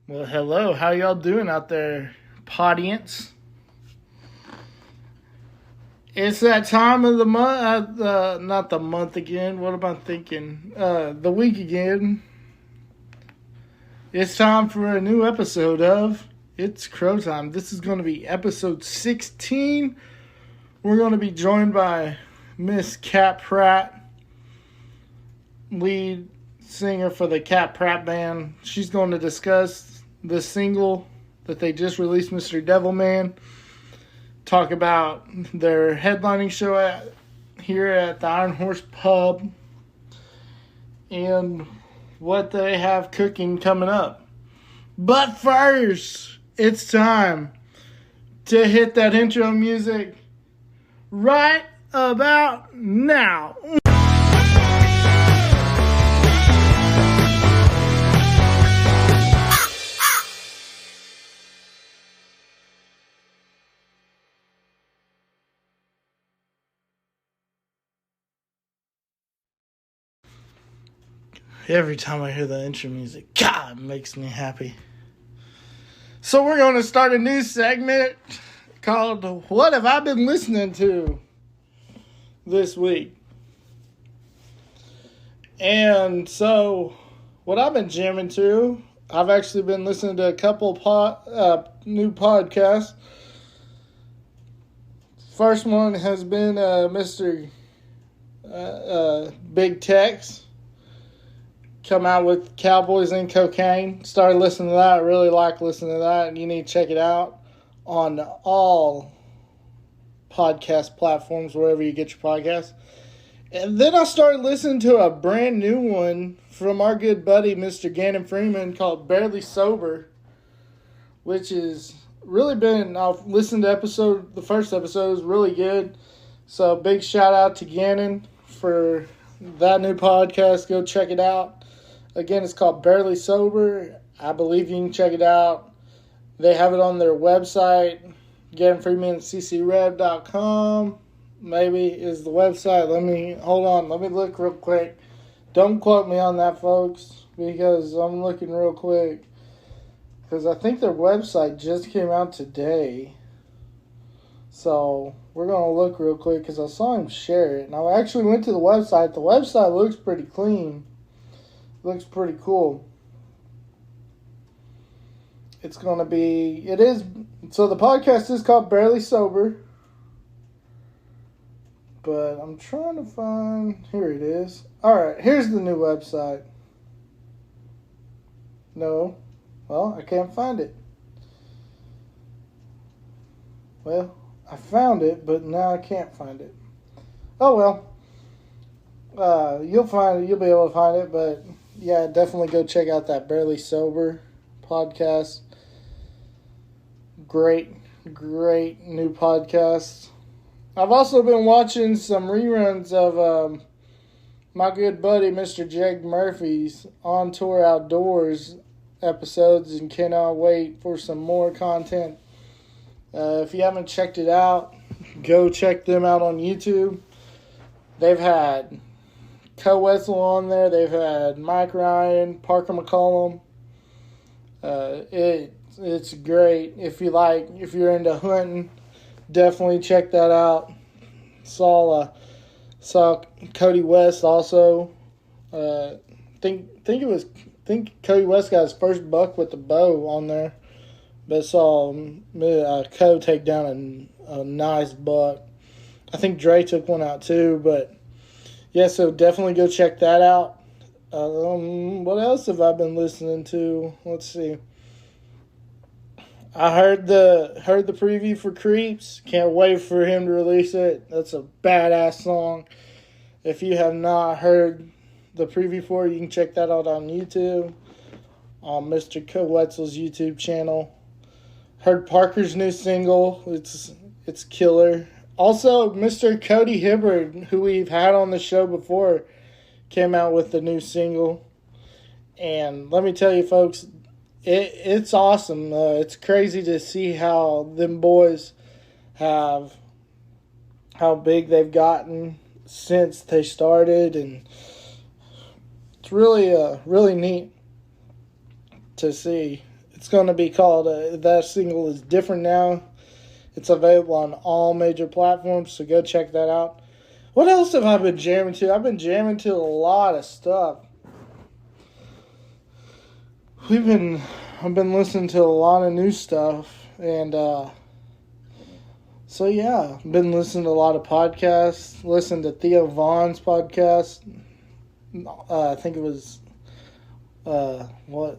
Well, hello. How y'all doing out there, audience? It's that time of the month, not the month again. What am I thinking? The week again. It's time for a new episode of It's Crow Time. This is going to be episode 16. We're going to be joined by Miss Kat Pratt, lead singer for the Kat Pratt Band. She's going to discuss the single that they just released, Mr. Devilman. Talk about their headlining show here at the Iron Horse Pub and what they have cooking coming up. But first, it's time to hit that intro music right about now. Every time I hear the intro music, God, it makes me happy. So we're going to start a new segment called What Have I Been Listening To This Week? And so what I've been jamming to, I've actually been listening to a couple new podcasts. First one has been Mr. Big Tex. Come out with Cowboys and Cocaine. Started listening to that. I really like listening to that. You need to check it out on all podcast platforms, wherever you get your podcasts. And then I started listening to a brand new one from our good buddy, Mr. Gannon Freeman, called Barely Sober, which is really been, I've listened to the first episode is really good. So big shout out to Gannon for that new podcast. Go check it out. Again, it's called Barely Sober. I believe you can check it out. They have it on their website, GannonFreemanCCRev.com. Maybe is the website. Let me look real quick. Don't quote me on that, folks, because I'm looking real quick. Because I think their website just came out today. So we're going to look real quick because I saw him share it. And I actually went to the website. The website looks pretty clean. Looks pretty cool. So the podcast is called Barely Sober. But I'm trying to find, here it is. Alright, here's the new website. No. Well, I can't find it. Well, I found it, but now I can't find it. Oh well. You'll be able to find it, but yeah, definitely go check out that Barely Sober podcast. Great new podcast. I've also been watching some reruns of my good buddy Mr. Jake Murphy's On Tour Outdoors episodes and cannot wait for some more content. If you haven't checked it out, go check them out on YouTube. They've had Co Wetzel on there. They've had Mike Ryan, Parker McCollum. It's great. If you're into hunting, definitely check that out. Saw Cody West also. Think Cody West got his first buck with the bow on there. But saw Co take down a nice buck. I think Dre took one out too, but yeah, so definitely go check that out. What else have I been listening to? Let's see. I heard the preview for Creeps. Can't wait for him to release it. That's a badass song. If you have not heard the preview for it, you can check that out on YouTube, on Mr. Co Wetzel's YouTube channel. Heard Parker's new single. It's killer. Also, Mr. Cody Hibbard, who we've had on the show before, came out with the new single. And let me tell you, folks, it's awesome. It's crazy to see how them boys how big they've gotten since they started. And it's really neat to see. It's going to be called, that single is Different Now. It's available on all major platforms, so go check that out. What else have I been jamming to? I've been jamming to a lot of stuff. I've been listening to a lot of new stuff, and so yeah, I've been listening to a lot of podcasts. Listened to Theo Vaughn's podcast. I think it was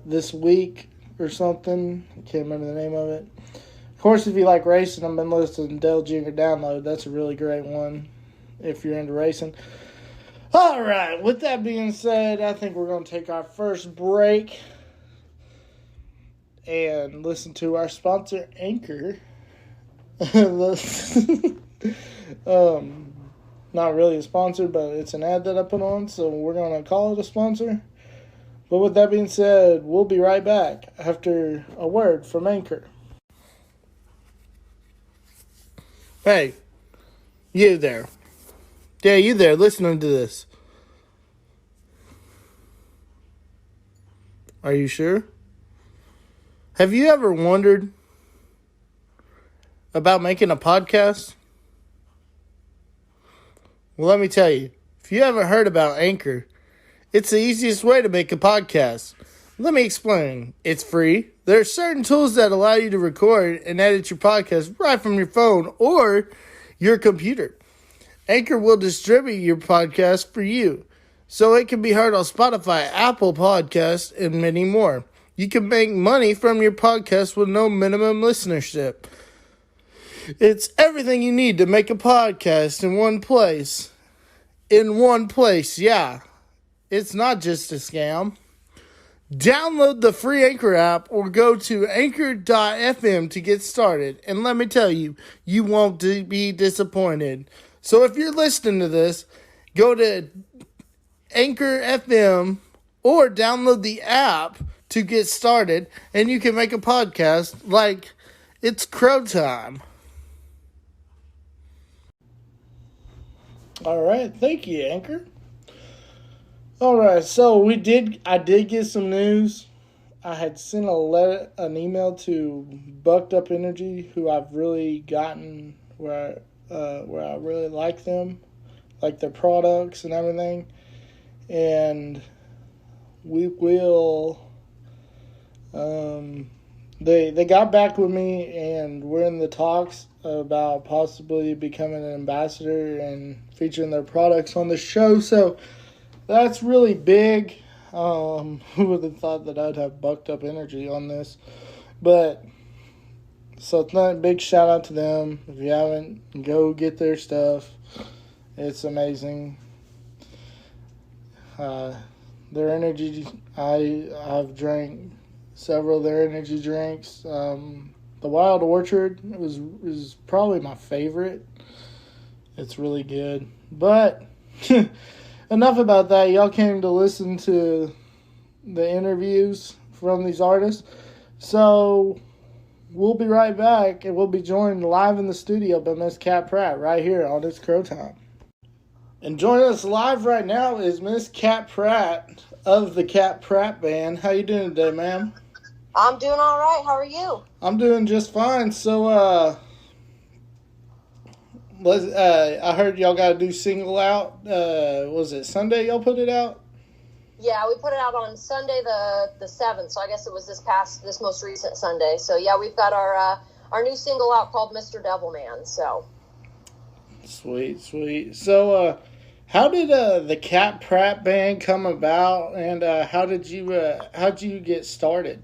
this week or something. I can't remember the name of it. Of course, if you like racing, I've been listening to Dale Jr. Download. That's a really great one if you're into racing. All right, with that being said, I think we're going to take our first break and listen to our sponsor, Anchor. Not really a sponsor, but it's an ad that I put on, so we're going to call it a sponsor. But with that being said, we'll be right back after a word from Anchor. Hey, you there. Yeah, you there listening to this. Are you sure? Have you ever wondered about making a podcast? Well, let me tell you, if you haven't heard about Anchor, it's the easiest way to make a podcast. Let me explain. It's free. There are certain tools that allow you to record and edit your podcast right from your phone or your computer. Anchor will distribute your podcast for you, so it can be heard on Spotify, Apple Podcasts, and many more. You can make money from your podcast with no minimum listenership. It's everything you need to make a podcast in one place. Yeah. It's not just a scam. Download the free Anchor app or go to anchor.fm to get started. And let me tell you, you won't be disappointed. So if you're listening to this, go to Anchor FM or download the app to get started, and you can make a podcast like it's crow time. All right, thank you, Anchor. All right, so I did get some news. I had sent an email to Bucked Up Energy, who I've really gotten where I really like them, like their products and everything, and we will. They got back with me, and we're in the talks about possibly becoming an ambassador and featuring their products on the show. So that's really big. Who would have thought that I'd have Bucked Up Energy on this? But so it's not a big shout out to them. If you haven't, go get their stuff. It's amazing. Their energy, I've drank several of their energy drinks. The Wild Orchard is probably my favorite. It's really good. But enough about that. Y'all came to listen to the interviews from these artists. So we'll be right back, and we'll be joined live in the studio by Miss Kat Pratt right here on It's Crow Time. And joining us live right now is Miss Kat Pratt of the Kat Pratt Band. How you doing today, ma'am? I'm doing all right. How are you? I'm doing just fine. So, I heard y'all got a new single out. Was it Sunday y'all put it out? Yeah, we put it out on Sunday the 7th, so I guess it was this most recent Sunday. So, yeah, we've got our new single out called Mr. Devilman, so. Sweet. So, how did the Kat Pratt Band come about, and how'd you get started?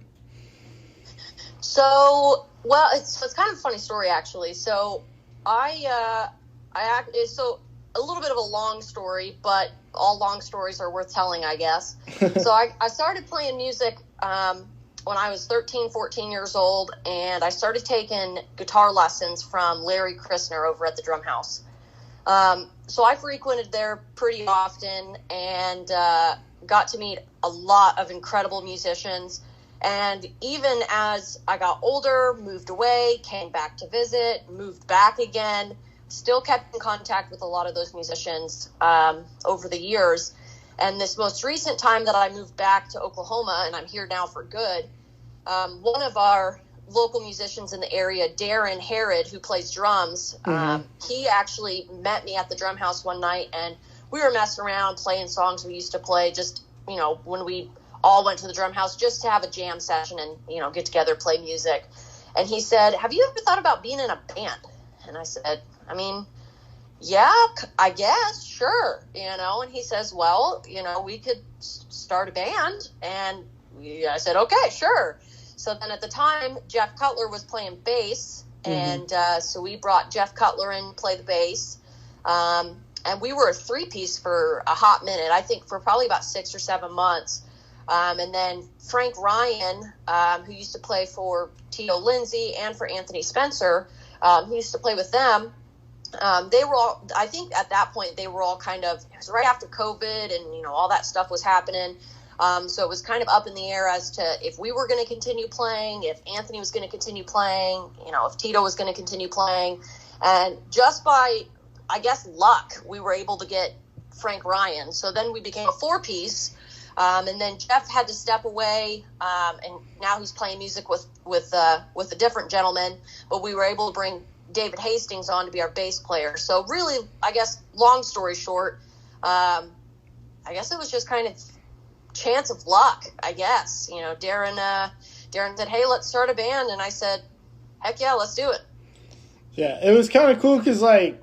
So, well, it's kind of a funny story, actually. So, so a little bit of a long story, but all long stories are worth telling, I guess. So I started playing music when I was 13, 14 years old, and I started taking guitar lessons from Larry Christner over at the Drum House. So I frequented there pretty often and got to meet a lot of incredible musicians. And even as I got older, moved away, came back to visit, moved back again, still kept in contact with a lot of those musicians over the years. And this most recent time that I moved back to Oklahoma, and I'm here now for good, one of our local musicians in the area, Darren Herod, who plays drums, he actually met me at the drum house one night, and we were messing around playing songs we used to play just, when we all went to the drum house just to have a jam session and, get together, play music. And he said, "Have you ever thought about being in a band?" And I said, "Yeah, I guess, sure." And he says, "Well, we could start a band." And I said, "Okay, sure." So then at the time, Jeff Cutler was playing bass, and so we brought Jeff Cutler in to play the bass. And we were a three-piece for a hot minute, I think for probably about 6 or 7 months. And then Frank Ryan, who used to play for Tito Lindsay and for Anthony Spencer, who used to play with them, they were all, I think at that point, they were all kind of, it was right after COVID and, all that stuff was happening. So it was kind of up in the air as to if we were going to continue playing, if Anthony was going to continue playing, if Tito was going to continue playing. And just by, I guess, luck, we were able to get Frank Ryan. So then we became a four-piece. And then Jeff had to step away, and now he's playing music with a different gentleman. But we were able to bring David Hastings on to be our bass player. So really, I guess, long story short, I guess it was just kind of chance of luck, I guess. Darren said, "Hey, let's start a band," and I said, "Heck yeah, let's do it." Yeah, it was kind of cool because, I've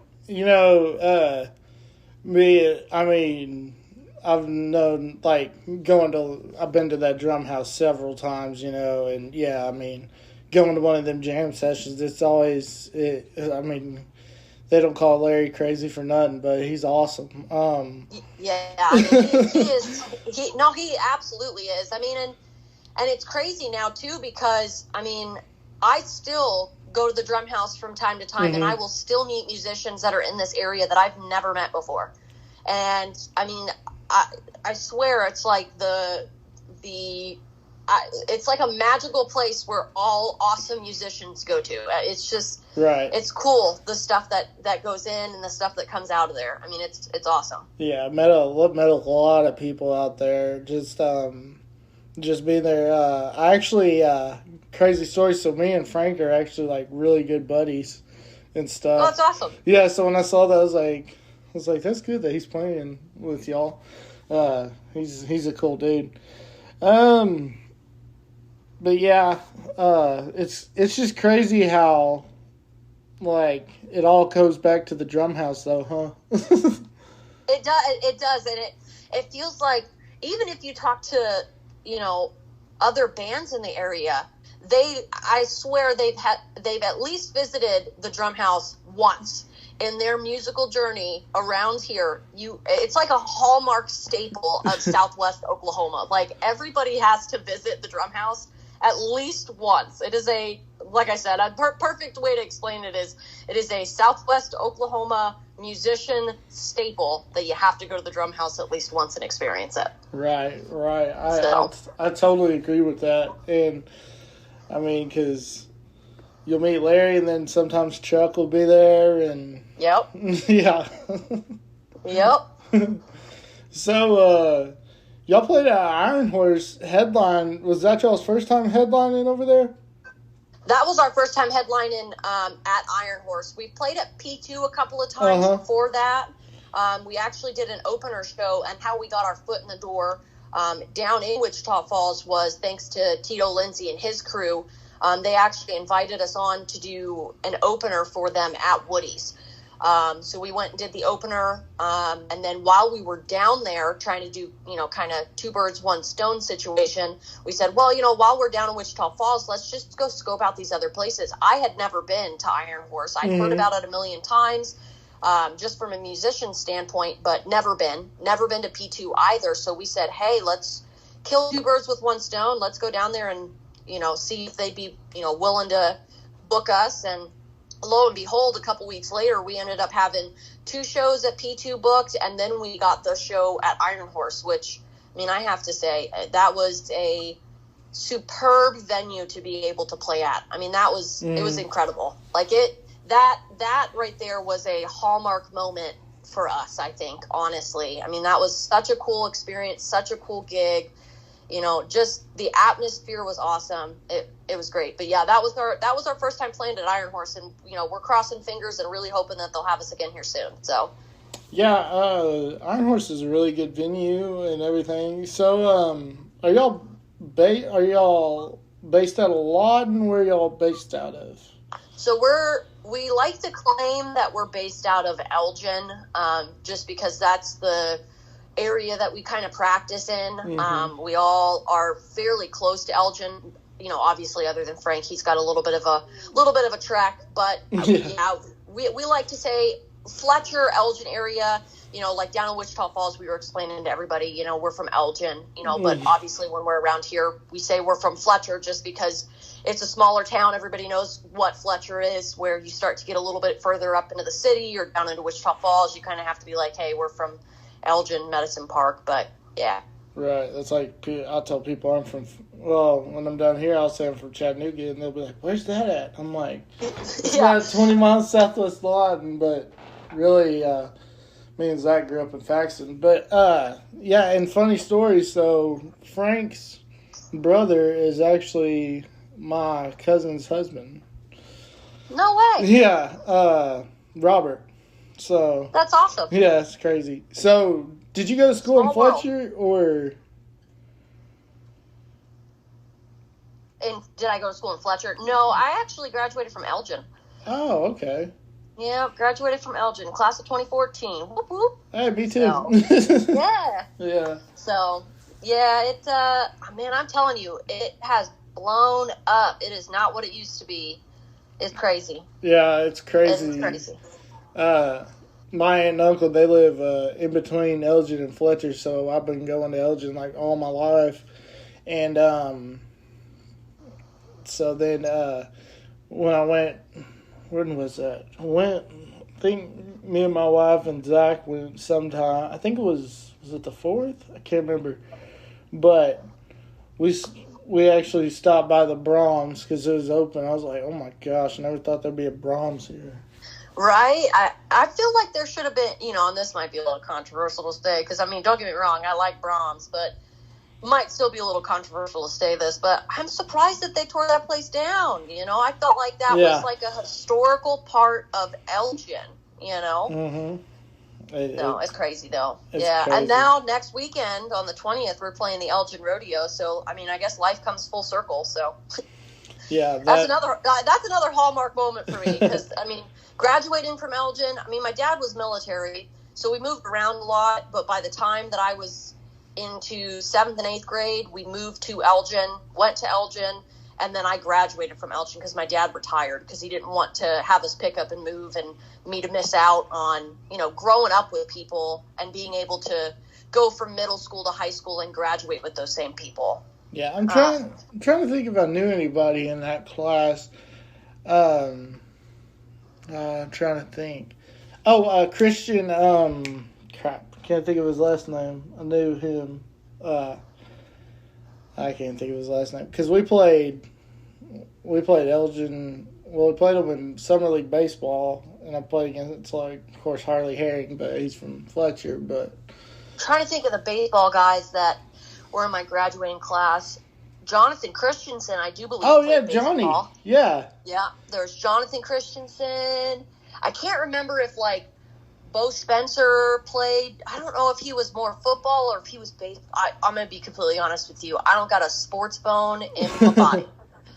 known, I've been to that drum house several times, and yeah, going to one of them jam sessions, it's always, they don't call Larry crazy for nothing, but he's awesome. Yeah, he is. He absolutely is. And it's crazy now too, because I still go to the drum house from time to time, and I will still meet musicians that are in this area that I've never met before. And I swear it's like it's like a magical place where all awesome musicians go to. It's just, right. It's cool, the stuff that goes in and the stuff that comes out of there. It's awesome. Yeah, met a lot of people out there. Just being there. I actually, crazy story. So me and Frank are actually really good buddies and stuff. Oh, that's awesome. Yeah. So when I saw that, I was like, that's good that he's playing with y'all. He's a cool dude. But yeah, it's just crazy how, it all goes back to the drum house, though, huh? It does, and it feels like, even if you talk to, other bands in the area, I swear they've at least visited the drum house once in their musical journey around here. It's like a hallmark staple of Southwest Oklahoma. Everybody has to visit the drum house at least once. It is like I said, a perfect way to explain it is a Southwest Oklahoma musician staple that you have to go to the drum house at least once and experience it. Right. I totally agree with that. And because you'll meet Larry, and then sometimes Chuck will be there, and yep. Yeah. Yep. So, y'all played at Iron Horse headline. Was that y'all's first time headlining over there? That was our first time headlining at Iron Horse. We played at P2 a couple of times before that. We actually did an opener show, and how we got our foot in the door down in Wichita Falls was thanks to Tito Lindsay and his crew. They actually invited us on to do an opener for them at Woody's. So we went and did the opener, and then while we were down there trying to do, kind of two birds, one stone situation, we said, well, while we're down in Wichita Falls, let's just go scope out these other places. I had never been to Iron Horse. I'd heard about it a million times, just from a musician standpoint, but never been to P2 either. So we said, hey, let's kill two birds with one stone. Let's go down there and, see if they'd be, willing to book us. And lo and behold, a couple weeks later, we ended up having 2 shows at P2 booked, and then we got the show at Iron Horse, which, I have to say, that was a superb venue to be able to play at. That was, it was incredible. That right there was a hallmark moment for us, I think, honestly. That was such a cool experience, such a cool gig. just the atmosphere was awesome. It was great. But yeah, that was our first time playing at Iron Horse, and we're crossing fingers and really hoping that they'll have us again here soon. So yeah, Iron Horse is a really good venue and everything. So are y'all based out of Lawton? Where are y'all based out of? So we like to claim that we're based out of Elgin, just because that's the area that we kind of practice in. Mm-hmm. We all are fairly close to Elgin. Obviously, other than Frank, he's got a little bit of a trek. But we like to say Fletcher, Elgin area. Like down in Wichita Falls, we were explaining to everybody. We're from Elgin. But obviously, when we're around here, we say we're from Fletcher, just because it's a smaller town. Everybody knows what Fletcher is. Where you start to get a little bit further up into the city or down into Wichita Falls, you kind of have to be like, hey, we're from Elgin, Medicine Park. But yeah. Right. That's like, I'll tell people when I'm down here, I'll say I'm from Chattanooga, and they'll be like, where's that at? I'm like, it's about 20 miles southwest Lawton, but really, me and Zach grew up in Faxon. But, and funny story, so Frank's brother is actually my cousin's husband. No way. Yeah, Robert. So that's awesome. Yeah, it's crazy. So, did you go to school in Fletcher, or? And did I go to school in Fletcher? No, I actually graduated from Elgin. Oh, okay. Yeah, graduated from Elgin, class of 2014. Whoop whoop. Hey, me too. So, yeah. Yeah. So, yeah, man, I'm telling you, it has blown up. It is not what it used to be. It's crazy. Yeah, it's crazy. It's crazy. My aunt and uncle, they live in between Elgin and Fletcher, so I've been going to Elgin like all my life. And so then when I went, when was that? I think me and my wife and Zach went sometime. I think was it the 4th? I can't remember. But we actually stopped by the Brahms because it was open. I was like, oh my gosh, I never thought there'd be a Brahms here. Right? I feel like there should have been, and this might be a little controversial to say, because, don't get me wrong, I like Brahms, but it might still be a little controversial to say this, but I'm surprised that they tore that place down, I felt like that was like a historical part of Elgin, Mm-hmm. It's crazy, though. It's yeah, crazy. And now, next weekend, on the 20th, we're playing the Elgin Rodeo, so, I guess life comes full circle, so... Yeah, that's another hallmark moment for me, because, graduating from Elgin, my dad was military, so we moved around a lot, but by the time that I was into 7th and 8th grade, we moved to Elgin, went to Elgin, and then I graduated from Elgin because my dad retired because he didn't want to have us pick up and move and me to miss out on, growing up with people and being able to go from middle school to high school and graduate with those same people. Yeah, I'm trying to think if I knew anybody in that class. I'm trying to think. Oh, Christian, can't think of his last name. I knew him. I can't think of his last name. Because we played Elgin. Well, we played him in Summer League Baseball, and I played against, of course, Harley Herring, but he's from Fletcher. But I'm trying to think of the baseball guys that were in my graduating class. Jonathan Christensen, I do believe. Oh, yeah, baseball. Johnny. Yeah. Yeah, there's Jonathan Christensen. I can't remember if, Bo Spencer played. I don't know if he was more football or if he was baseball. I'm going to be completely honest with you. I don't got a sports bone in my body.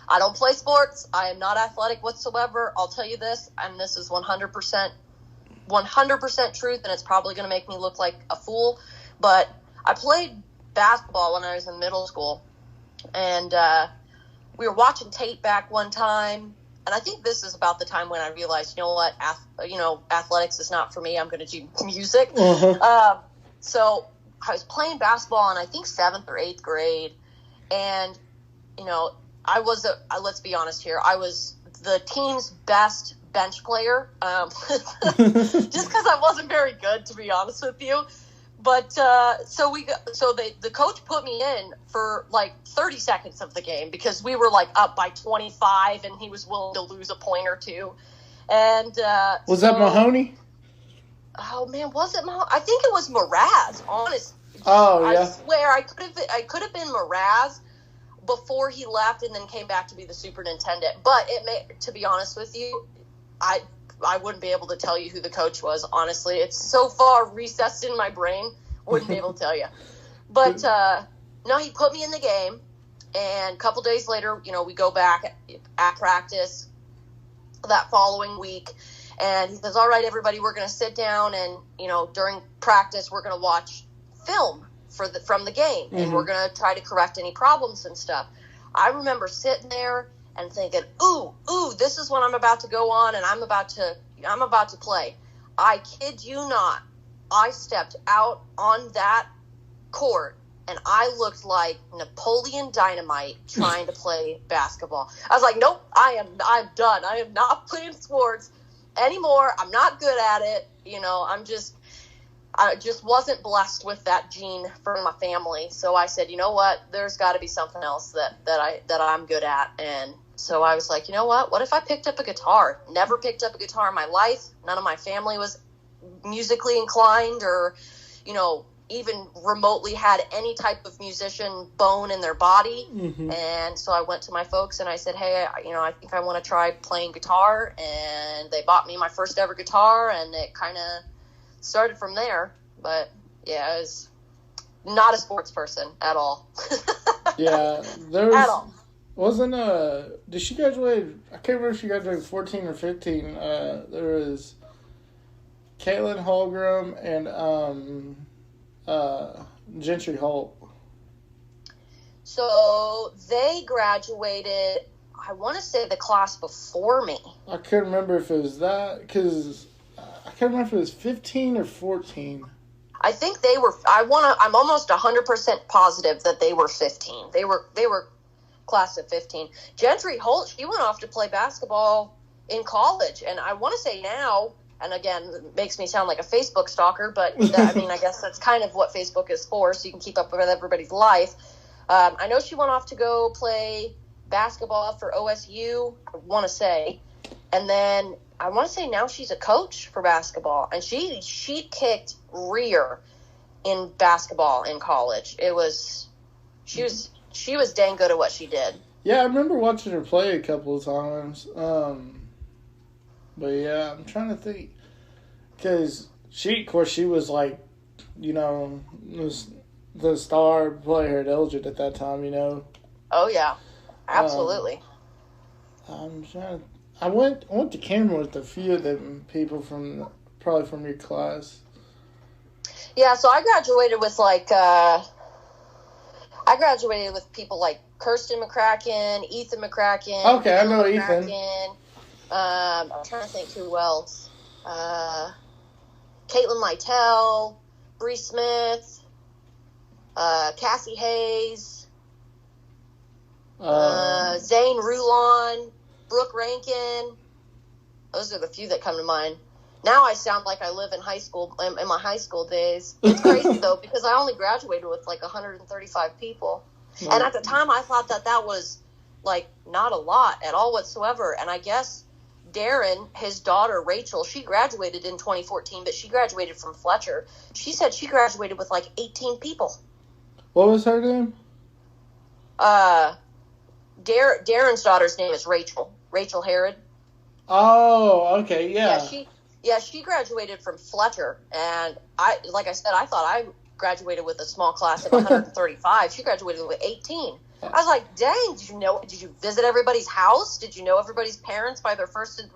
I don't play sports. I am not athletic whatsoever. I'll tell you this, and this is 100% truth, and it's probably going to make me look like a fool, but I played basketball when I was in middle school, and we were watching tape back one time, and I think this is about the time when I realized, athletics is not for me. I'm going to do music. Uh-huh. So I was playing basketball in, I think, 7th or 8th grade, and, I was, let's be honest here, I was the team's best bench player, just because I wasn't very good, to be honest with you. But the coach put me in for 30 seconds of the game because we were up by 25 and he was willing to lose a point or two. And was that Mahoney? Oh man, was it Mahoney? I think it was Mraz. Honest, Oh, yeah. I swear I could have been Mraz before he left and then came back to be the superintendent. But to be honest with you, I wouldn't be able to tell you who the coach was, honestly. It's so far recessed in my brain, wouldn't be able to tell you. But, no, he put me in the game, and a couple days later, we go back at practice that following week, and he says, all right, everybody, we're going to sit down, and, during practice, we're going to watch film from the game, and we're going to try to correct any problems and stuff. I remember sitting there and thinking, ooh, this is what I'm about to go on, and I'm about to play. I kid you not, I stepped out on that court, and I looked like Napoleon Dynamite trying to play basketball. I was like, nope, I'm done. I am not playing sports anymore. I'm not good at it. I just wasn't blessed with that gene from my family. So I said, you know what? There's got to be something else that I'm good at. And so I was like, you know what? What if I picked up a guitar? Never picked up a guitar in my life. None of my family was musically inclined or, even remotely had any type of musician bone in their body. And so I went to my folks and I said, hey, I think I want to try playing guitar. And they bought me my first ever guitar, and it kind of started from there. But yeah, I was not a sports person at all. Yeah, there was, at all. Did she graduate? I can't remember if she graduated 14 or 15. There was Caitlin Holgram and Gentry Holt. So they graduated, I want to say the class before me. I couldn't remember if it was that, because I can't remember if it was 15 or 14. I think they were, I'm almost 100% positive that they were 15. They were class of 15. Gentry Holt, she went off to play basketball in college, and I want to say now, and again, it makes me sound like a Facebook stalker, but I guess that's kind of what Facebook is for, so you can keep up with everybody's life. I know she went off to go play basketball for OSU, I want to say, and then I want to say now she's a coach for basketball, and she kicked rear in basketball in college. She was dang good at what she did. Yeah, I remember watching her play a couple of times. But yeah, I'm trying to think, because she was like, was the star player at Elgin at that time, Oh yeah, absolutely. I'm trying. I went to Cameron with a few of them people probably from your class. Yeah, so I graduated with people like Kirsten McCracken, Ethan McCracken. Okay, I know McCracken. Ethan. I'm trying to think who else. Caitlin Lytell, Bree Smith, Cassie Hayes, Zane Rulon, Brooke Rankin. Those are the few that come to mind. Now I sound like I live in high school, in my high school days. It's crazy, though, because I only graduated with, 135 people. Mm-hmm. And at the time, I thought that was, not a lot at all whatsoever. And I guess Darren, his daughter, Rachel, she graduated in 2014, but she graduated from Fletcher. She said she graduated with, 18 people. What was her name? Darren's daughter's name is Rachel Herod. Oh, okay, yeah. She graduated from Fletcher, and I thought I graduated with a small class of 135. She graduated with 18. I was like, dang, did you visit everybody's house? Did you know everybody's parents by their first and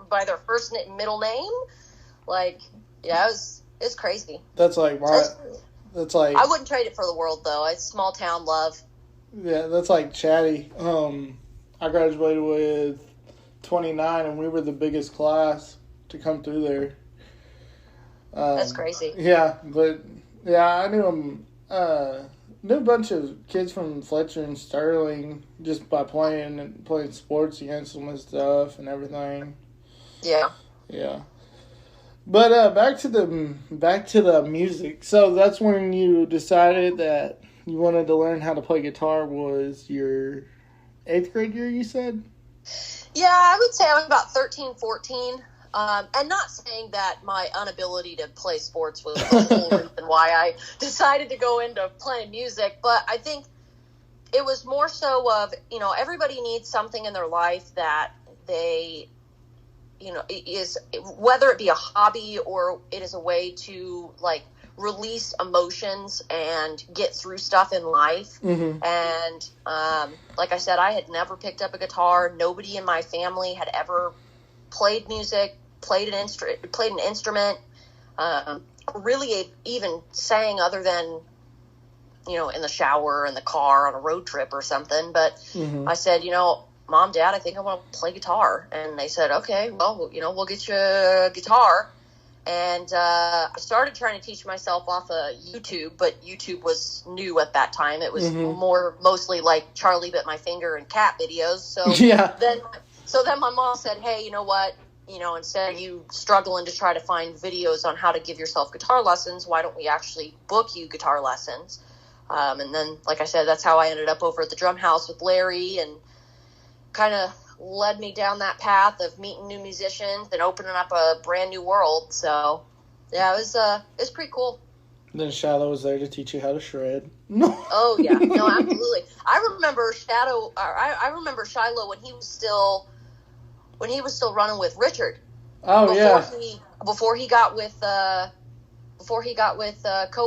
middle name? It's crazy. That's like I wouldn't trade it for the world, though. It's small town love. Yeah, that's like Chatty. I graduated with 29, and we were the biggest class to come through there. That's crazy. Yeah, but I knew him. Knew a bunch of kids from Fletcher and Sterling just by playing sports against them and stuff and everything. Yeah. Yeah. But back to the music. So that's when you decided that you wanted to learn how to play guitar. Was your 8th grade year, you said? Yeah, I would say I was about 13, 14. And not saying that my inability to play sports was the whole reason why I decided to go into playing music, but I think it was more so of, everybody needs something in their life that they, is, whether it be a hobby or it is a way to, like, release emotions and get through stuff in life. Mm-hmm. And like I said, I had never picked up a guitar. Nobody in my family had ever played music, played an instrument, really even sang other than, in the shower, in the car, on a road trip or something. But Mm-hmm. I said, Mom, Dad, I think I want to play guitar. And they said, okay, well, we'll get you a guitar. And I started trying to teach myself off of YouTube, but YouTube was new at that time. It was Mm-hmm. mostly like Charlie Bit My Finger and cat videos. So Yeah. then my mom said, hey, you know what? Instead of you struggling to try to find videos on how to give yourself guitar lessons, why don't we actually book you guitar lessons? And then, like I said, that's how I ended up over at the Drum House with Larry, and kind of led me down that path of meeting new musicians and opening up a brand new world. So, yeah, it was pretty cool. Then Shiloh was there to teach you how to shred. Oh yeah, no, absolutely. I remember Shiloh when he was still running with Richard. Oh yeah. Before he got with Co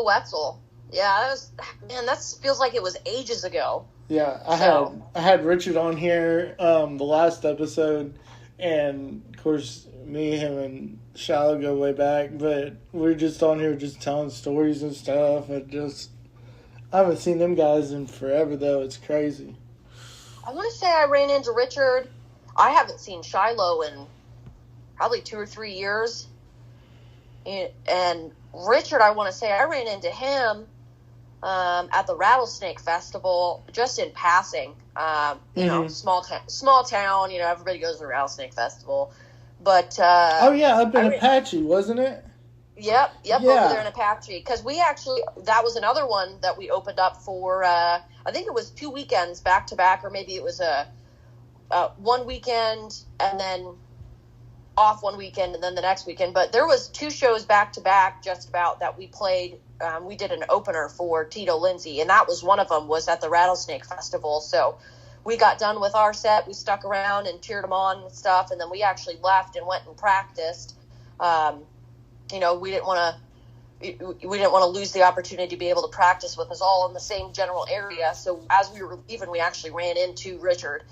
Wetzel. Yeah, that feels like it was ages ago. Yeah, I had Richard on here the last episode, and of course me, him, and Shiloh go way back, but we're just on here just telling stories and stuff. I haven't seen them guys in forever though. It's crazy. I want to say I ran into Richard. I haven't seen Shiloh in probably 2 or 3 years, and Richard, I want to say I ran into him at the Rattlesnake Festival, just in passing. Small town. Everybody goes to the Rattlesnake Festival. But oh yeah, up in Apache, wasn't it? Yep, Yeah. over there in Apache. Because that was another one that we opened up for. I think it was 2 weekends back to back, or maybe it was one weekend and then off one weekend and then the next weekend. But there was 2 shows back to back, just about, that we played. We did an opener for Tito Lindsay, and that was one of them, was at the Rattlesnake Festival. So we got done with our set, we stuck around and cheered them on and stuff, and then we actually left and went and practiced. We didn't want to lose the opportunity to be able to practice with us all in the same general area. So as we were leaving, we actually ran into Richard,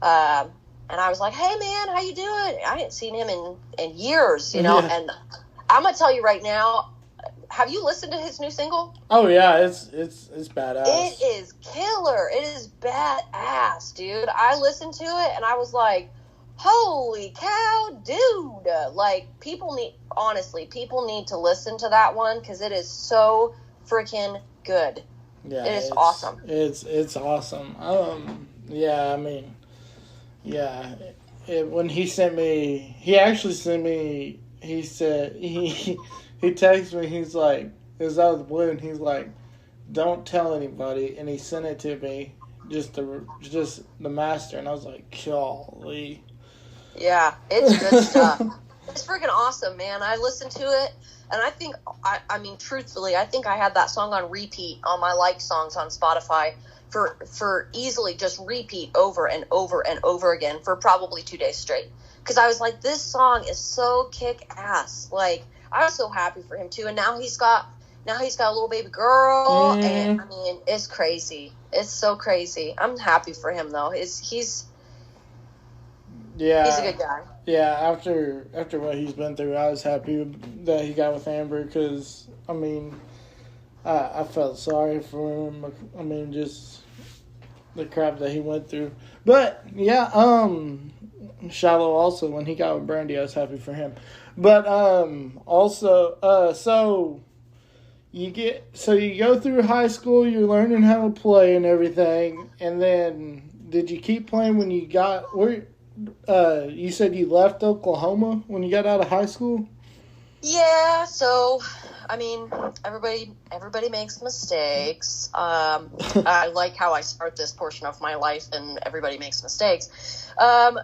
and I was like, "Hey man, how you doing?" I hadn't seen him in years, Yeah. And I'm gonna tell you right now. Have you listened to his new single? Oh yeah, it's badass. It is killer. It is badass, dude. I listened to it and I was like, holy cow, dude. Like, people need to listen to that one, because it is so freaking good. Yeah, it is awesome. It's awesome. Yeah, I mean, yeah. When he actually sent me. He said he texted me. He's like, it was out of the blue, and he's like, "Don't tell anybody." And he sent it to me, just the master, and I was like, "Golly." Yeah, it's good stuff. It's freaking awesome, man. I listened to it, and I think, I mean, truthfully, I think I had that song on repeat on my like songs on Spotify for easily just repeat over and over and over again for probably 2 days straight. Because I was like, this song is so kick-ass. Like, I was so happy for him, too. And now he's got a little baby girl, and, I mean, it's crazy. It's so crazy. I'm happy for him, though. He's a good guy. Yeah, after what he's been through, I was happy that he got with Amber, because, I mean, I felt sorry for him. I mean, just the crap that he went through. But, yeah, Shiloh also, when he got with Brandy, I was happy for him. But also, so you go through high school, you're learning how to play and everything, and then did you keep playing when you got where? You said you left Oklahoma when you got out of high school? Yeah, so I mean, everybody makes mistakes. I like how I start this portion of my life, and everybody makes mistakes.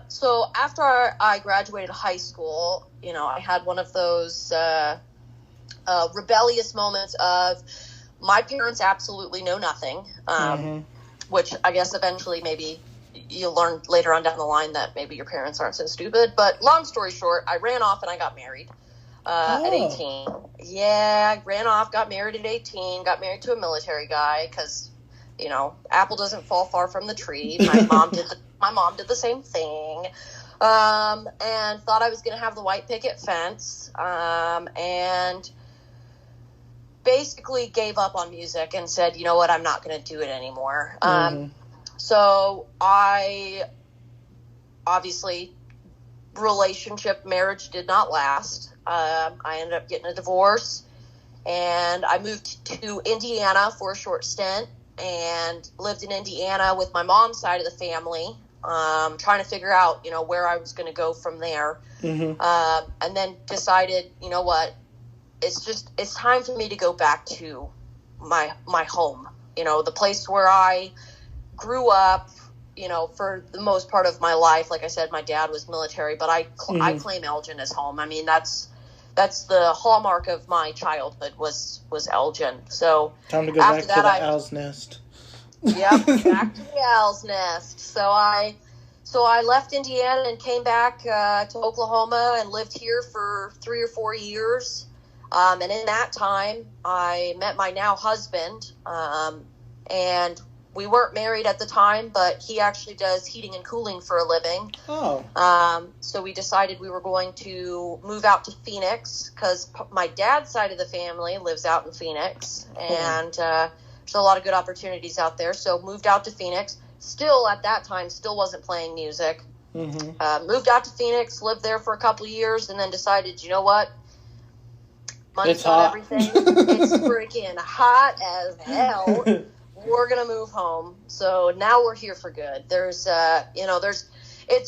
So after I graduated high school, I had one of those rebellious moments of my parents absolutely know nothing, which I guess eventually maybe you'll learn later on down the line that maybe your parents aren't so stupid. But long story short, I ran off and I got married. At 18. Yeah, I ran off, got married at 18, got married to a military guy because, apple doesn't fall far from the tree. My mom did the same thing, and thought I was going to have the white picket fence, and basically gave up on music and said, you know what, I'm not going to do it anymore. So I obviously marriage did not last. I ended up getting a divorce, and I moved to Indiana for a short stint and lived in Indiana with my mom's side of the family, trying to figure out, where I was going to go from there. And then decided, you know what, it's time for me to go back to my home, the place where I grew up. For the most part of my life, like I said, my dad was military, but I claim Elgin as home. I mean, that's the hallmark of my childhood was Elgin. So time to go back to the owl's nest. Yep, back to the owl's nest. So I left Indiana and came back to Oklahoma and lived here for 3 or 4 years. And in that time, I met my now husband, and we weren't married at the time, but he actually does heating and cooling for a living. So we decided we were going to move out to Phoenix because my dad's side of the family lives out in Phoenix, and there's a lot of good opportunities out there. So moved out to Phoenix. Still, at that time, wasn't playing music. Moved out to Phoenix, lived there for a couple of years, and then decided, you know what? Money's not everything. It's freaking hot as hell. We're going to move home. So now we're here for good. It's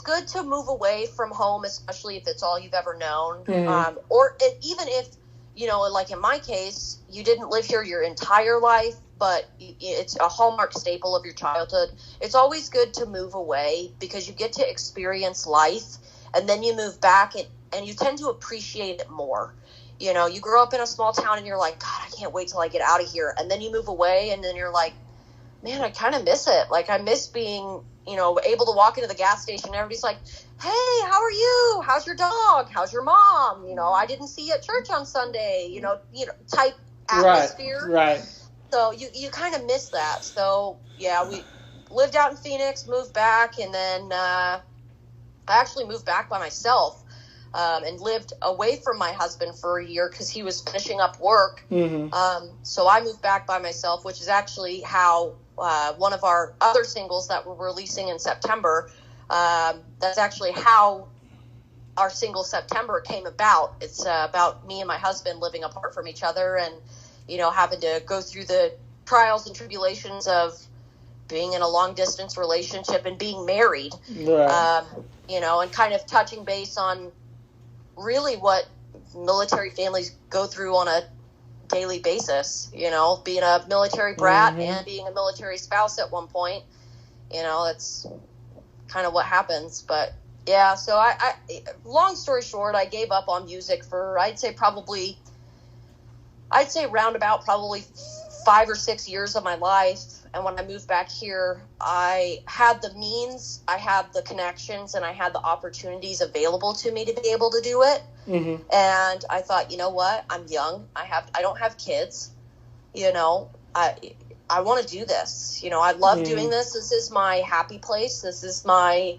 good to move away from home, especially if it's all you've ever known. Even if, like in my case, you didn't live here your entire life, but it's a hallmark staple of your childhood. It's always good to move away because you get to experience life, and then you move back and you tend to appreciate it more. You grow up in a small town and you're like, God, I can't wait till I get out of here. And then you move away and then you're like, man, I kind of miss it. Like, I miss being, able to walk into the gas station and everybody's like, hey, how are you? How's your dog? How's your mom? I didn't see you at church on Sunday, type atmosphere. Right. So you kind of miss that. So, yeah, we lived out in Phoenix, moved back, and then I actually moved back by myself. And lived away from my husband for a year because he was finishing up work. So I moved back by myself, which is actually how one of our other singles that we're releasing in September, that's actually how our single September came about. It's about me and my husband living apart from each other and, having to go through the trials and tribulations of being in a long-distance relationship and being married, right. And kind of touching base on really what military families go through on a daily basis, being a military brat and being a military spouse at one point, that's kind of what happens. But yeah, so I long story short, I gave up on music for, I'd say roundabout probably 5 or 6 years of my life. And when I moved back here, I had the means, I had the connections, and I had the opportunities available to me to be able to do it. And I thought, you know what? I'm young. I don't have kids. I want to do this. I love doing this. This is my happy place. This is my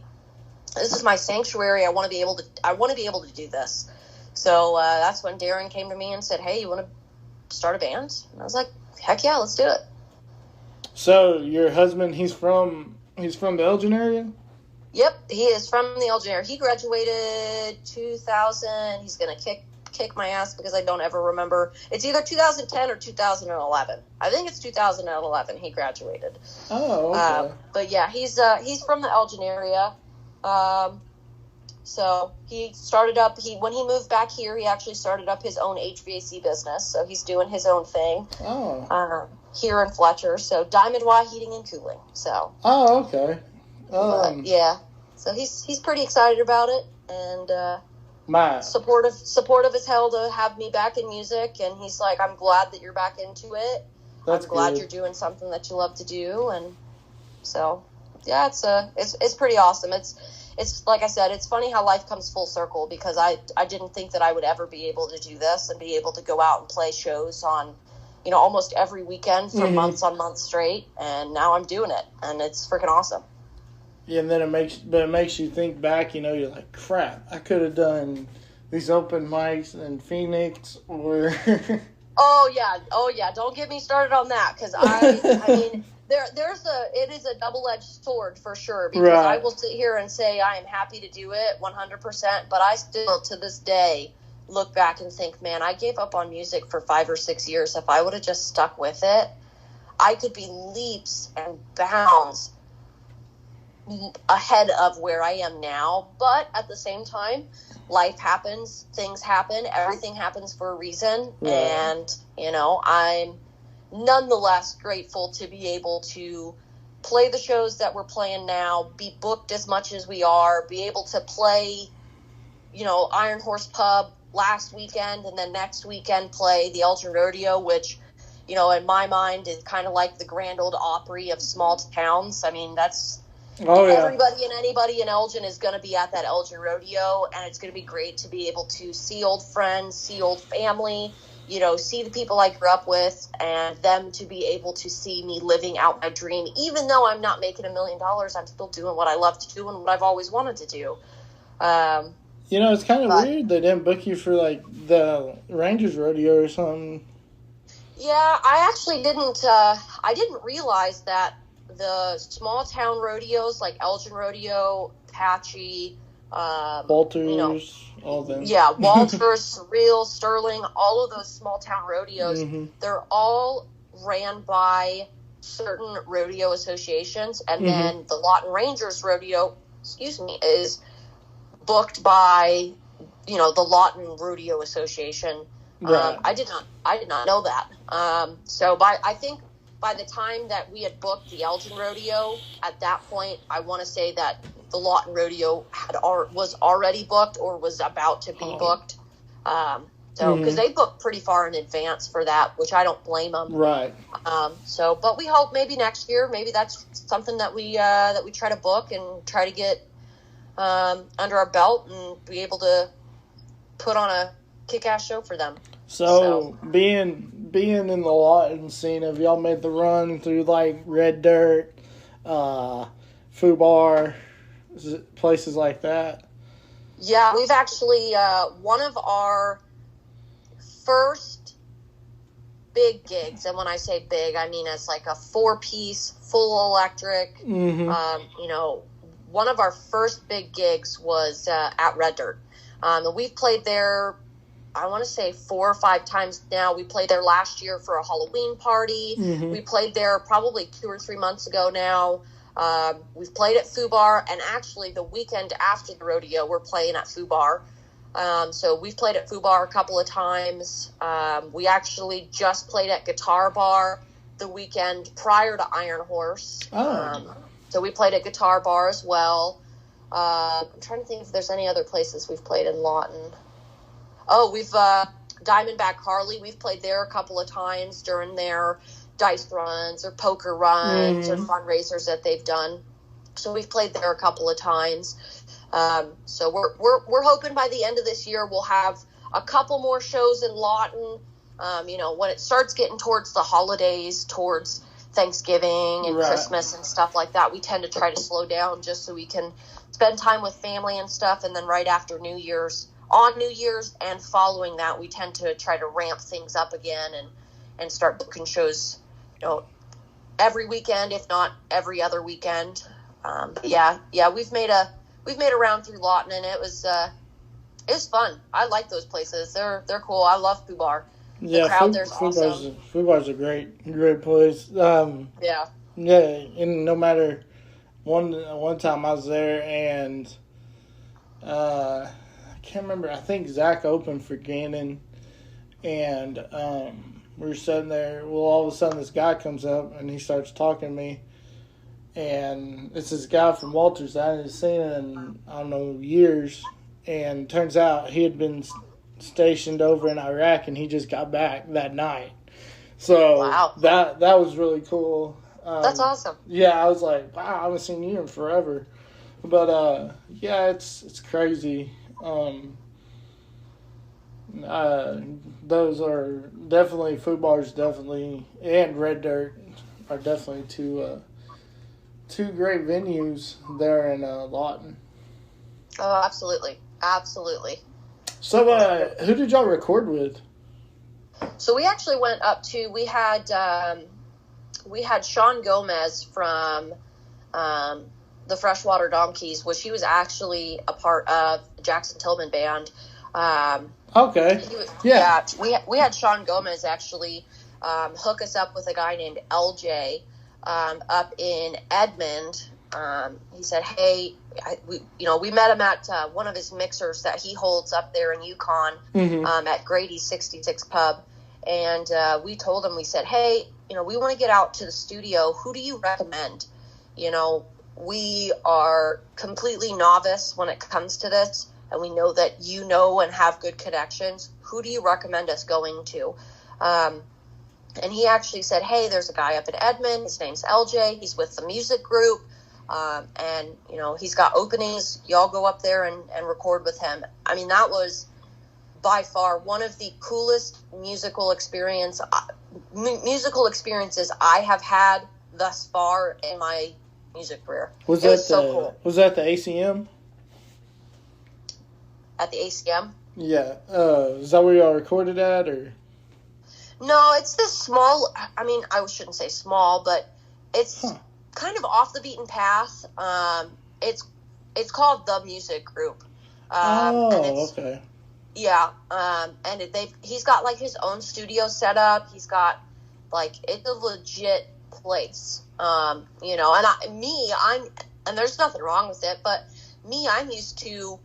sanctuary. I want to be able to do this. So that's when Darren came to me and said, hey, you want to start a band? And I was like, heck yeah, let's do it. So your husband, he's from the Elgin area? Yep, he is from the Elgin area. He graduated 2000. He's going to kick my ass because I don't ever remember. It's either 2010 or 2011. I think it's 2011 he graduated. Oh, okay. But yeah, he's from the Elgin area. So he started up, when he moved back here, he actually started up his own HVAC business. So he's doing his own thing here in Fletcher. So Diamond Y Heating and Cooling. So. Oh, okay. Yeah. So he's pretty excited about it, and supportive as hell to have me back in music. And he's like, I'm glad that you're back into it. I'm glad you're doing something that you love to do. And so, yeah, it's pretty awesome. It's like I said, it's funny how life comes full circle, because I didn't think that I would ever be able to do this and be able to go out and play shows on, almost every weekend for months on months straight. And now I'm doing it, and it's freaking awesome. Yeah, and then it makes you think back, you're like, crap, I could have done these open mics in Phoenix or... Oh yeah, don't get me started on that, because I mean, it is a double-edged sword for sure, because I will sit here and say I am happy to do it 100%, but I still, to this day, look back and think, man, I gave up on music for 5 or 6 years. If I would have just stuck with it, I could be leaps and bounds ahead of where I am now. But at the same time, life happens, things happen, everything happens for a reason. And, I'm nonetheless grateful to be able to play the shows that we're playing now, be booked as much as we are, be able to play, Iron Horse Pub last weekend, and then next weekend play the Elgin Rodeo, which, in my mind is kind of like the Grand Ole Opry of small towns. I mean, that's... Everybody and anybody in Elgin is going to be at that Elgin Rodeo, and it's going to be great to be able to see old friends, see old family, see the people I grew up with, and them to be able to see me living out my dream. Even though I'm not making $1 million, I'm still doing what I love to do and what I've always wanted to do. It's kind of weird they didn't book you for, like, the Rangers Rodeo or something. Yeah, I actually I didn't realize that the small town rodeos like Elgin Rodeo, Apache, Walters, all of them. Yeah, Walters, Surreal, Sterling, all of those small town rodeos, they're all ran by certain rodeo associations, and then the Lawton Rangers Rodeo, is booked by, the Lawton Rodeo Association. Right. I did not know that. So I think by the time that we had booked the Elgin Rodeo, at that point, I want to say that the Lawton Rodeo was already booked or was about to be booked. Because they booked pretty far in advance for that, which I don't blame them. Right. But we hope maybe next year, maybe that's something that we try to book and try to get under our belt and be able to put on a kick-ass show for them. So being in the Lawton scene, have y'all made the run through, like, Red Dirt, Fubar, places like that? Yeah, we've actually, one of our first big gigs, and when I say big, I mean it's like a 4-piece, full electric, one of our first big gigs was at Red Dirt. And we've played there, I want to say 4 or 5 times now. We played there last year for a Halloween party. We played there probably 2 or 3 months ago now. We've played at Fubar, and actually the weekend after the rodeo, we're playing at Fubar. So we've played at Fubar a couple of times. We actually just played at Guitar Bar the weekend prior to Iron Horse. So we played at Guitar Bar as well. I'm trying to think if there's any other places we've played in Lawton. Oh, we've Diamondback Harley. We've played there a couple of times during their dice runs or poker runs or fundraisers that they've done. So we've played there a couple of times. So we're hoping by the end of this year we'll have a couple more shows in Lawton. When it starts getting towards the holidays, towards Thanksgiving and Christmas and stuff like that, we tend to try to slow down just so we can spend time with family and stuff. And then right after New Year's, on New Year's and following that, we tend to try to ramp things up again and start booking shows, every weekend, if not every other weekend. We've made a round through Lawton, and it was fun. I like those places. They're cool. I love Fubar. The crowd there's awesome. Fubar's a great place. Yeah, and no matter one time I was there, and I can't remember. I think Zach opened for Gannon, and we were sitting there. Well, all of a sudden, this guy comes up and he starts talking to me, and it's this guy from Walters that I hadn't seen in, I don't know, years. And turns out he had been stationed over in Iraq, and he just got back that night. So wow. that was really cool. That's awesome. Yeah, I was like, wow, I haven't seen you in forever. But yeah, it's crazy. Those are definitely, Food Bars definitely, and Red Dirt are definitely two great venues there in Lawton. Oh, absolutely. Absolutely. So who did y'all record with? So we actually went up to, we had Sean Gomez from the Freshwater Donkeys, which he was actually a part of Jackson Tillman Band. Okay. Yeah. We had Sean Gomez actually hook us up with a guy named LJ up in Edmond. He said, hey, we met him at one of his mixers that he holds up there in Yukon, at Grady's 66 Pub. And we told him, we said, hey, we want to get out to the studio. Who do you recommend? We are completely novice when it comes to this, and we know that you know and have good connections. Who do you recommend us going to? And he actually said, hey, there's a guy up in Edmond. His name's LJ. He's with the music group. And he's got openings. Y'all go up there and record with him. I mean, that was by far one of the coolest musical experiences I have had thus far in my music career. Was that the ACM? At the ACM? Yeah. Is that where y'all recorded at, or? No, it's this small. I mean, I shouldn't say small, but it's kind of off the beaten path. It's called The Music Group. Okay. Yeah, and he's got like his own studio set up. He's got like, it's a legit place. And there's nothing wrong with it, but I'm used to,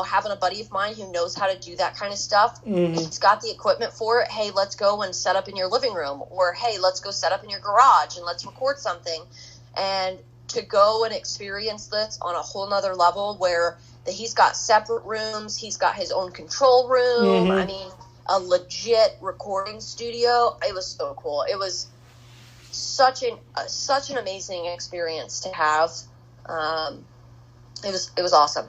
having a buddy of mine who knows how to do that kind of stuff. Mm-hmm. He's got the equipment for it. Hey, let's go and set up in your living room, or hey, let's go set up in your garage and let's record something. And to go and experience this on a whole nother level where he's got separate rooms, he's got his own control room. Mm-hmm. I mean, a legit recording studio. It was so cool. It was such an amazing experience to have. It was awesome.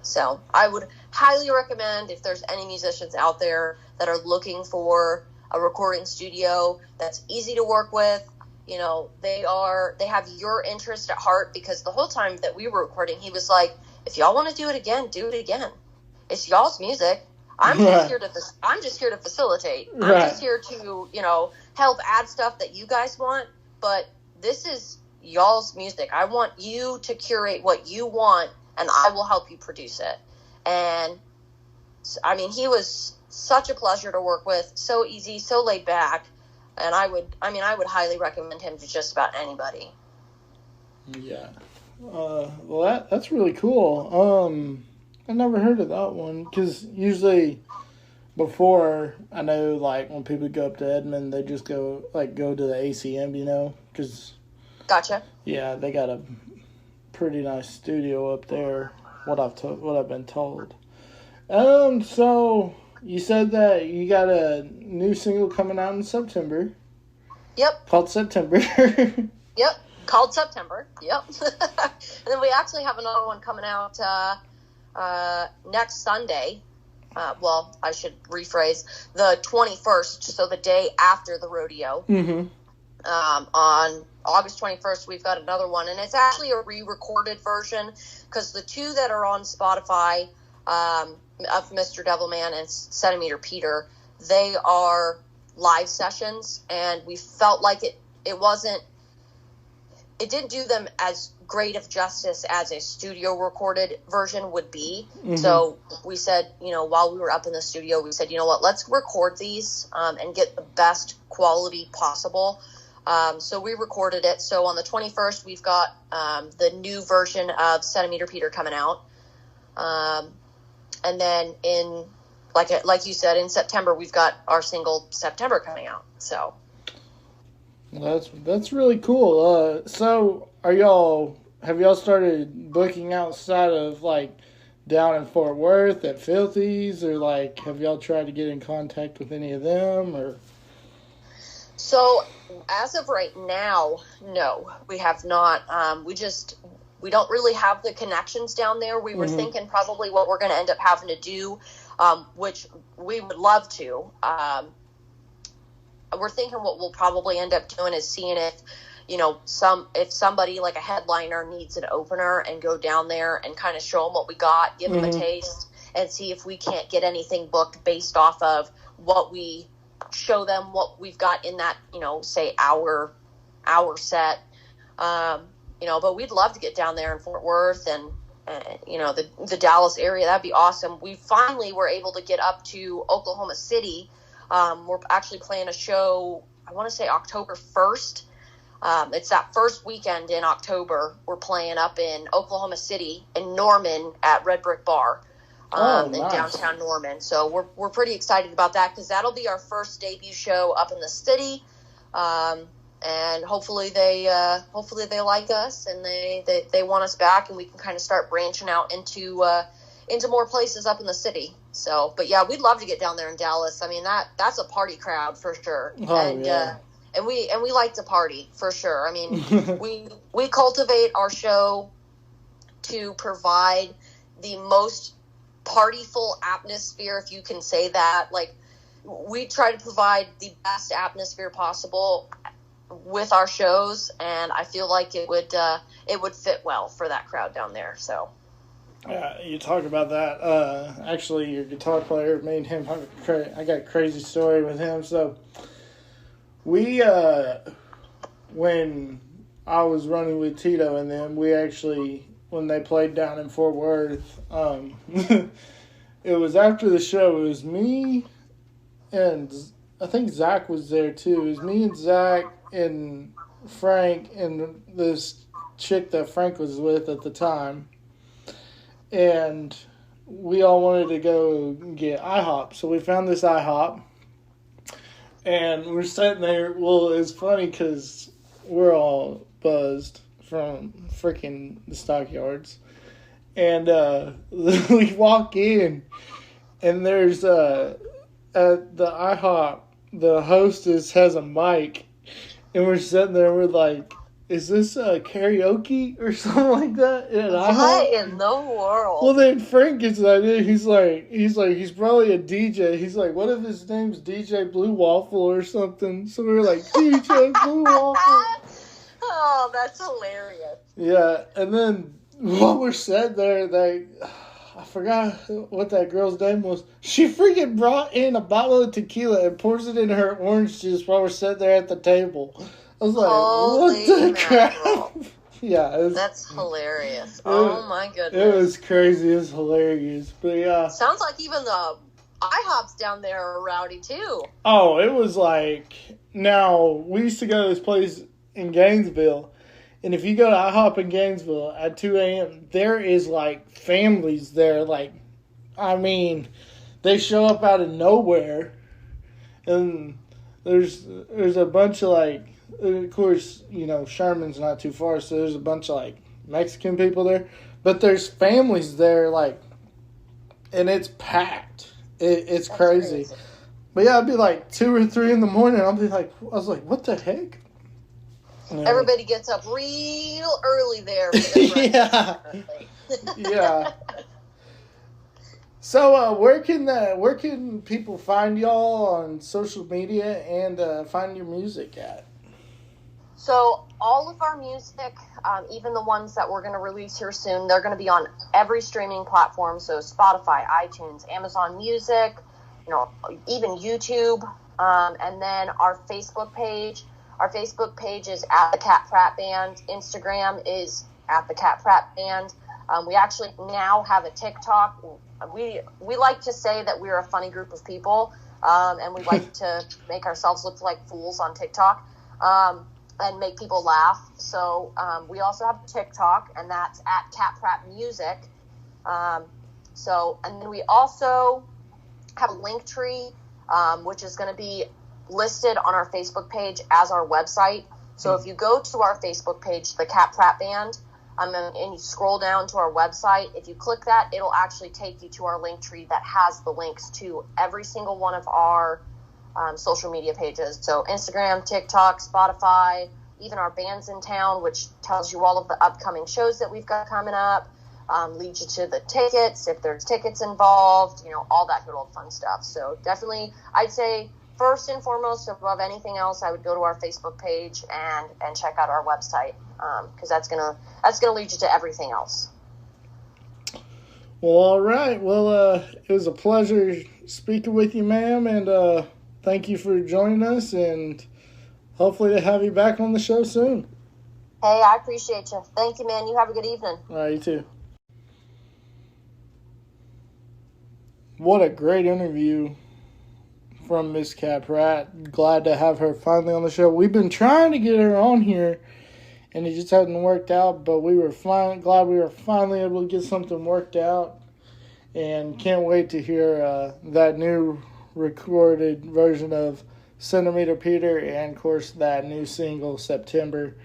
So I would highly recommend, if there's any musicians out there that are looking for a recording studio that's easy to work with, they have your interest at heart, because the whole time that we were recording, he was like, if y'all want to do it again, do it again. It's y'all's music. I'm just here to facilitate. Right. I'm just here to, help add stuff that you guys want, but this is y'all's music. I want you to curate what you want, and I will help you produce it. And I mean, he was such a pleasure to work with, so easy, so laid back, and I would highly recommend him to just about anybody. Yeah. Well, that's really cool. I never heard of that one, because usually before, I know, like, when people go up to Edmond, they just go to the ACM, because... Gotcha. Yeah, they got a pretty nice studio up there, what I've been told. So, you said that you got a new single coming out in September. Yep. Called September. Yep. Called September. Yep. And then we actually have another one coming out next Sunday. Well, I should rephrase, the 21st, so the day after the rodeo. Mm-hmm. On August 21st, we've got another one, and it's actually a re-recorded version, because the two that are on Spotify, of Mr. Devilman and Centimeter Peter, they are live sessions, and we felt like it didn't do them as great of justice as a studio recorded version would be. Mm-hmm. So we said, while we were up in the studio, we said, let's record these and get the best quality possible. So we recorded it. So on the 21st, we've got the new version of Centimeter Peter coming out. And then in, like you said, in September, we've got our single September coming out. So that's really cool. So have y'all started booking outside of like down in Fort Worth at Filthy's, or like have y'all tried to get in contact with any of them, or? So as of right now, no, we have not. We don't really have the connections down there. We were thinking probably what we're going to end up having to do, which we would love to. We're thinking what we'll probably end up doing is seeing if, if somebody like a headliner needs an opener, and go down there and kind of show them what we got, give them a taste, and see if we can't get anything booked based off of what we show them, what we've got in that, say hour set. But we'd love to get down there in Fort Worth and the Dallas area. That'd be awesome. We finally were able to get up to Oklahoma City. We're actually playing a show, I want to say October 1st. It's that first weekend in October. We're playing up in Oklahoma City in Norman at Red Brick Bar in downtown Norman. So we're pretty excited about that, because that'll be our first debut show up in the city. And hopefully they like us, and they want us back, and we can kind of start branching out into more places up in the city. So, but yeah, we'd love to get down there in Dallas. I mean, that's a party crowd for sure. And we like to party for sure. I mean, we cultivate our show to provide the most partyful atmosphere, if you can say that. Like, we try to provide the best atmosphere possible with our shows, and I feel like it would fit well for that crowd down there. So yeah, you talk about that. Actually, your guitar player, me and him, I got a crazy story with him. So we when I was running with Tito and them, we actually, when they played down in Fort Worth, it was after the show. It was me, and I think Zach was there too. It was me and Zach and Frank and this chick that Frank was with at the time. And we all wanted to go get IHOP. So we found this IHOP. And we're sitting there. Well, it's funny because we're all buzzed from freaking the stockyards. And we walk in, and there's at the IHOP, the hostess has a mic, and we're sitting there, we're like, is this karaoke or something like that? What in the world? Well, then Frank gets that in. He's like, he's probably a DJ. He's like, what if his name's DJ Blue Waffle or something? So we were like, DJ Blue Waffle. Oh, that's hilarious. Yeah, and then while we're sitting there, I forgot what that girl's name was. She freaking brought in a bottle of tequila and pours it in her orange juice while we're sitting there at the table. I was like, holy what the crap? Yeah. That's hilarious. Oh, my goodness. It was crazy. It was hilarious. But yeah. Sounds like even the IHOPs down there are rowdy, too. Oh, it was like, now, we used to go to this place in Gainesville. And if you go to IHOP in Gainesville at 2 a.m., there is, like, families there. Like, I mean, they show up out of nowhere. And there's a bunch of, like, of course, Sherman's not too far, so there's a bunch of, like, Mexican people there. But there's families there, like, and it's packed. It's crazy. But, yeah, it'd be, like, 2 or 3 in the morning. I was like, what the heck? Everybody gets up real early there. Yeah. Yeah. So, where can people find y'all on social media and find your music at? So, all of our music, even the ones that we're going to release here soon, they're going to be on every streaming platform. So, Spotify, iTunes, Amazon Music, even YouTube, and then our Facebook page. Our Facebook page is at the Kat Pratt Band. Instagram is at the Kat Pratt Band. We actually now have a TikTok. We like to say that we're a funny group of people, and we like to make ourselves look like fools on TikTok and make people laugh. So we also have TikTok, and that's at Kat Pratt Music. So, and then we also have a link tree, which is going to be listed on our Facebook page as our website. So if you go to our Facebook page, the Kat Pratt Band, and you scroll down to our website, if you click that, it'll actually take you to our link tree that has the links to every single one of our social media pages. So Instagram, TikTok, Spotify, even our bands in town, which tells you all of the upcoming shows that we've got coming up, leads you to the tickets, if there's tickets involved, all that good old fun stuff. So definitely, I'd say first and foremost, above anything else, I would go to our Facebook page and check out our website, because that's gonna lead you to everything else. Well, all right. Well, it was a pleasure speaking with you, ma'am, and thank you for joining us, and hopefully to have you back on the show soon. Hey, I appreciate you. Thank you, man. You have a good evening. All right, you too. What a great interview from Miss Kat Pratt. Glad to have her finally on the show. We've been trying to get her on here, and it just hadn't worked out, but we were glad we were finally able to get something worked out, and can't wait to hear that new recorded version of Centimeter Peter, and of course that new single September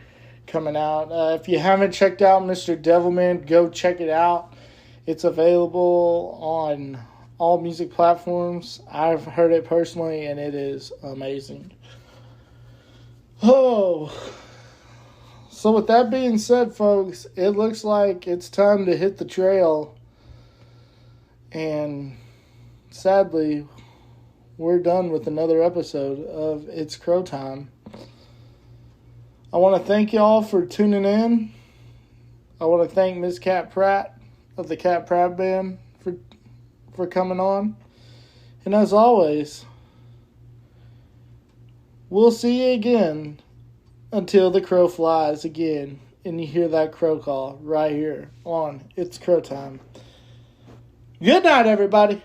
coming out. If you haven't checked out Mr. Devilman, go check it out. It's available on all music platforms. I've heard it personally, and it is amazing. Oh, so with that being said, folks, it looks like it's time to hit the trail, and sadly, we're done with another episode of It's Crow Time. I want to thank y'all for tuning in. I want to thank Miss Kat Pratt of the Kat Pratt Band for coming on. And as always, we'll see you again until the crow flies again and you hear that crow call right here on It's Crow Time. Good night, everybody.